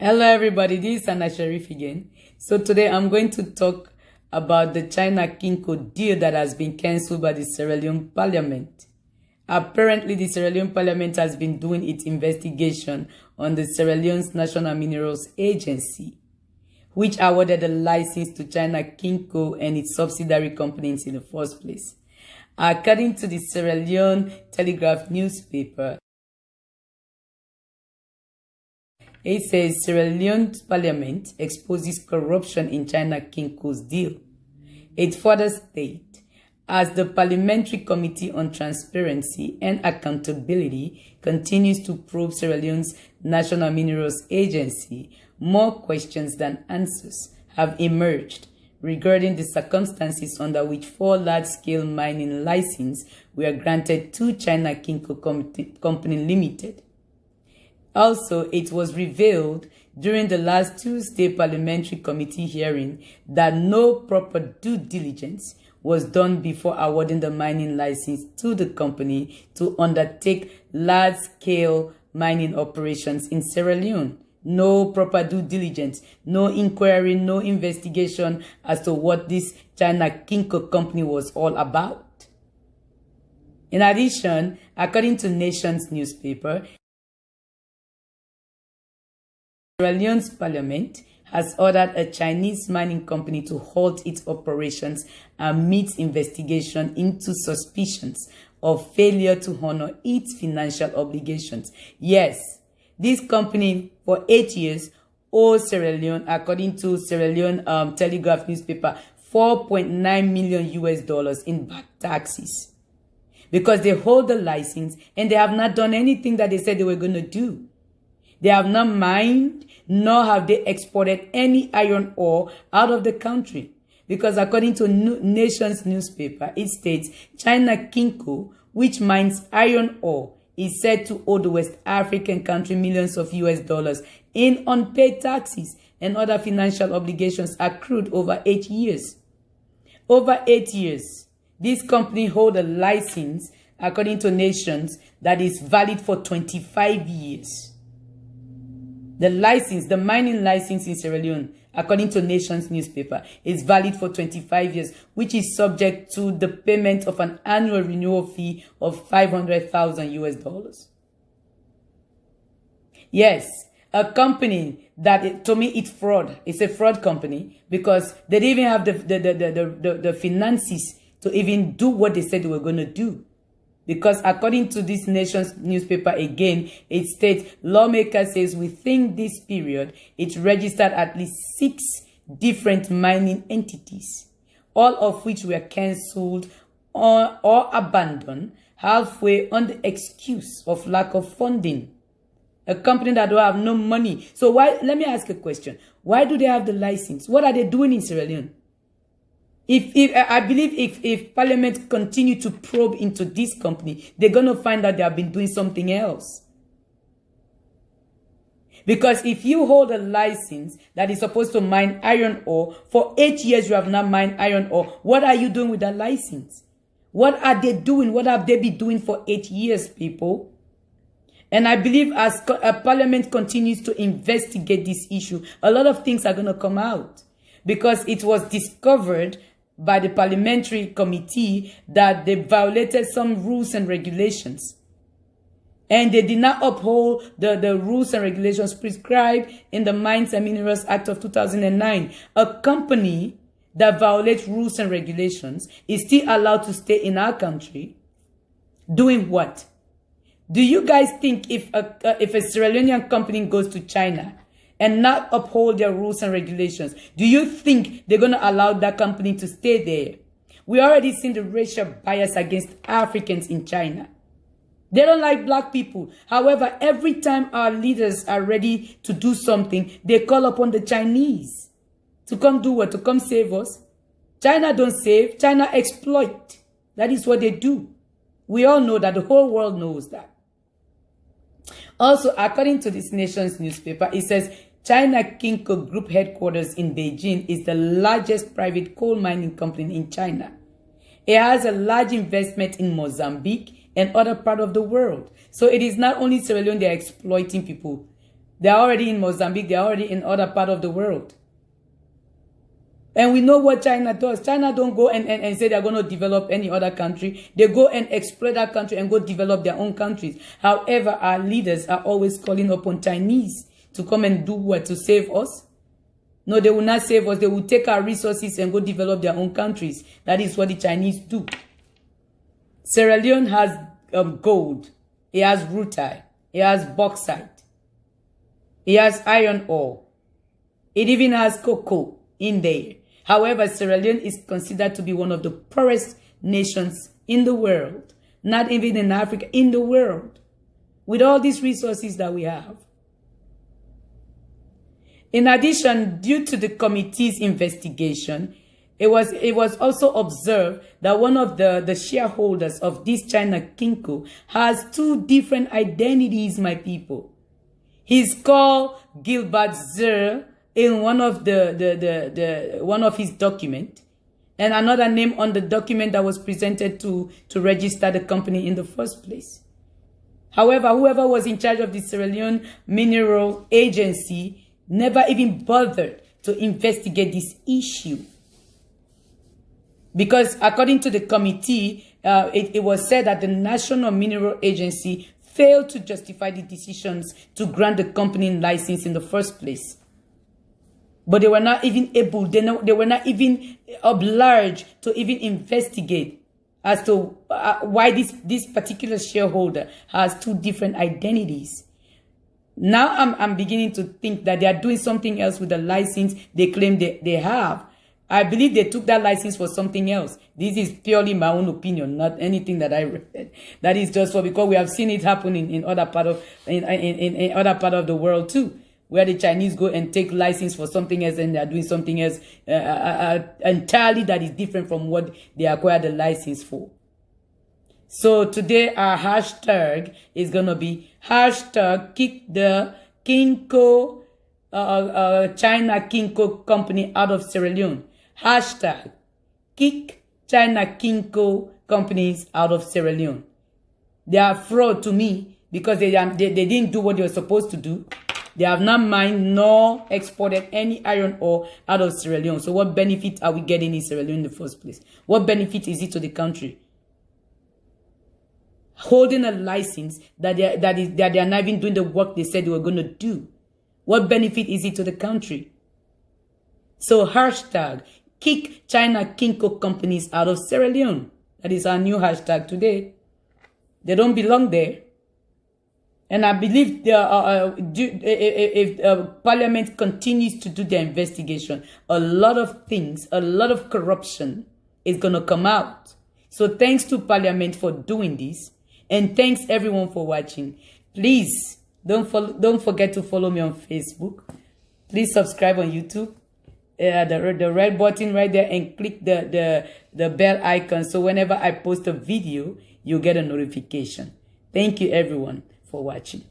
Hello everybody, this is Anna Sharif again. So today I'm going to talk about the China Kingho deal that has been cancelled by the Sierra Leone Parliament. Apparently the Sierra Leone Parliament has been doing its investigation on the Sierra Leone's National Minerals Agency, which awarded the license to China Kingho and its subsidiary companies in the first place. According to the Sierra Leone Telegraph newspaper, it says Sierra Leone's parliament exposes corruption in China Kingho's deal. It further states, as the Parliamentary Committee on Transparency and Accountability continues to probe Sierra Leone's National Minerals Agency, more questions than answers have emerged regarding the circumstances under which 4 large-scale mining licenses were granted to China Kingho Company Limited. Also, it was revealed during the last Tuesday Parliamentary Committee hearing that no proper due diligence was done before awarding the mining license to the company to undertake large-scale mining operations in Sierra Leone. No proper due diligence, no inquiry, no investigation as to what this China Kingho company was all about. In addition, according to Nation's newspaper, Sierra Leone's parliament has ordered a Chinese mining company to halt its operations amidst investigation into suspicions of failure to honor its financial obligations. Yes, this company for 8 years owes Sierra Leone, according to Sierra Leone Telegraph newspaper, $4.9 million in back taxes because they hold the license and they have not done anything that they said they were going to do. They have not mined, nor have they exported any iron ore out of the country. Because according to Nation's newspaper, it states China Kingho, which mines iron ore, is said to owe the West African country millions of US dollars in unpaid taxes and other financial obligations accrued over 8 years. Over 8 years, this company holds a license, according to Nations, that is valid for 25 years. The license, the mining license in Sierra Leone, according to Nation's newspaper, is valid for 25 years, which is subject to the payment of an annual renewal fee of $500,000 US. Yes, a company that, to me, it's fraud. It's a fraud company because they didn't even have the finances to even do what they said they were going to do. Because according to this Nation's newspaper again, it states, lawmaker says within this period, it registered at least 6 different mining entities, all of which were cancelled or abandoned halfway on the excuse of lack of funding. A company that don't have no money. So why, let me ask a question. Why do they have the license? What are they doing in Sierra Leone? I believe if Parliament continue to probe into this company, they're going to find out they have been doing something else. Because if you hold a license that is supposed to mine iron ore, for 8 years you have not mined iron ore, what are you doing with that license? What are they doing? What have they been doing for 8 years, people? And I believe as Parliament continues to investigate this issue, a lot of things are going to come out. Because it was discovered by the Parliamentary Committee that they violated some rules and regulations. And they did not uphold the rules and regulations prescribed in the Mines and Minerals Act of 2009. A company that violates rules and regulations is still allowed to stay in our country doing what? Do you guys think if a Sierra Leonean company goes to China and not uphold their rules and regulations, do you think they're going to allow that company to stay there? We already seen the racial bias against Africans in China. They don't like black people. However, every time our leaders are ready to do something, they call upon the Chinese to come do what? To come save us. China don't save, China exploit. That is what they do. We all know that, the whole world knows that. Also, according to this Nation's newspaper, it says China Kingho Group headquarters in Beijing is the largest private coal mining company in China. It has a large investment in Mozambique and other parts of the world. So it is not only Sierra Leone they are exploiting people. They're already in Mozambique. They're already in other part of the world. And we know what China does. China don't go and say they're going to develop any other country. They go and exploit that country and go develop their own countries. However, our leaders are always calling upon Chinese to come and do what? To save us? No, they will not save us. They will take our resources and go develop their own countries. That is what the Chinese do. Sierra Leone has gold. It has rutile. It has bauxite. It has iron ore. It even has cocoa in there. However, Sierra Leone is considered to be one of the poorest nations in the world. Not even in Africa, in the world. With all these resources that we have. In addition, due to the committee's investigation, it was also observed that one of the shareholders of this China Kingho has two different identities, my people. He's called Gilbert Zer in one of one of his document, and another name on the document that was presented to register the company in the first place. However, whoever was in charge of the Sierra Leone Mineral Agency never even bothered to investigate this issue. Because according to the committee, it was said that the National Mineral Agency failed to justify the decisions to grant the company license in the first place. But they were not even able, they were not even obliged to even investigate as to why this particular shareholder has two different identities. Now I'm beginning to think that they are doing something else with the license they claim they have. I believe they took that license for something else. This is purely my own opinion, not anything that I read. That is just because we have seen it happen in other part of other part of the world too, where the Chinese go and take license for something else and they are doing something else entirely that is different from what they acquired the license for. So today our hashtag is gonna be hashtag kick the Kingho China Kingho company out of Sierra Leone. Hashtag kick China Kingho companies out of Sierra Leone. They are fraud to me because they didn't do what they were supposed to do. They have not mined nor exported any iron ore out of Sierra Leone. So what benefit are we getting in Sierra Leone in the first place? What benefit is it to the country? Holding a license that they are not even doing the work they said they were going to do. What benefit is it to the country? So hashtag kick China Kingho companies out of Sierra Leone. That is our new hashtag today. They don't belong there. And I believe if Parliament continues to do their investigation, a lot of things, a lot of corruption is going to come out. So thanks to Parliament for doing this. And thanks everyone for watching. Please don't forget to follow me on Facebook. Please subscribe on YouTube. The red button right there, and click the bell icon so whenever I post a video, you get a notification. Thank you everyone for watching.